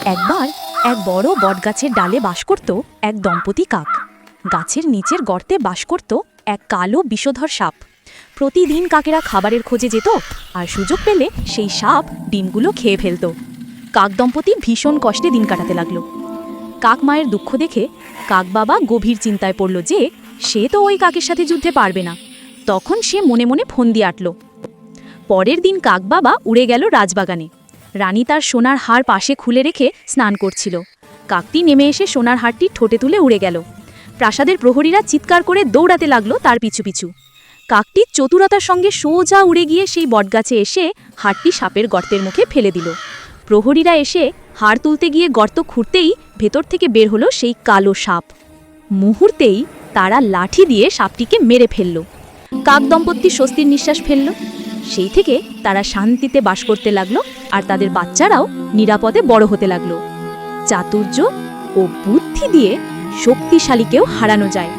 একবার এক বড় বটগাছের ডালে বাস করত এক দম্পতি কাক। গাছের নিচের গর্তে বাস করত এক কালো বিষধর সাপ। প্রতিদিন কাকেরা খাবারের খোঁজে যেত, আর সুযোগ পেলে সেই সাপ ডিমগুলো খেয়ে ফেলত। কাক দম্পতি ভীষণ কষ্টে দিন কাটাতে লাগলো। কাক মায়ের দুঃখ দেখে কাক বাবা গভীর চিন্তায় পড়ল যে সে তো ওই কাকের সাথে যুদ্ধে পারবে না। তখন সে মনে মনে ফন্দি আঁটল। পরের দিন কাক বাবা উড়ে গেল রাজবাগানে। রানী তার সোনার হার পাশে খুলে রেখে স্নান করছিল। কাকটি নেমে এসে সোনার হারটি ঠোঁটে তুলে উড়ে গেল। প্রাসাদের প্রহরীরা চিৎকার করে দৌড়াতে লাগলো তার পিছু পিছু। কাকটি চতুরতার সঙ্গে সোজা উড়ে গিয়ে সেই বটগাছে এসে হারটি সাপের গর্তের মুখে ফেলে দিল। প্রহরীরা এসে হার তুলতে গিয়ে গর্ত খুঁড়তেই ভেতর থেকে বের হলো সেই কালো সাপ। মুহূর্তেই তারা লাঠি দিয়ে সাপটিকে মেরে ফেলল। কাক দম্পতি স্বস্তির নিঃশ্বাস ফেলল। সেই থেকে তারা শান্তিতে বাস করতে লাগলো, আর তাদের বাচ্চারাও নিরাপদে বড় হতে লাগলো। চাতুর্য ও বুদ্ধি দিয়ে শক্তিশালীকেও হারানো যায়।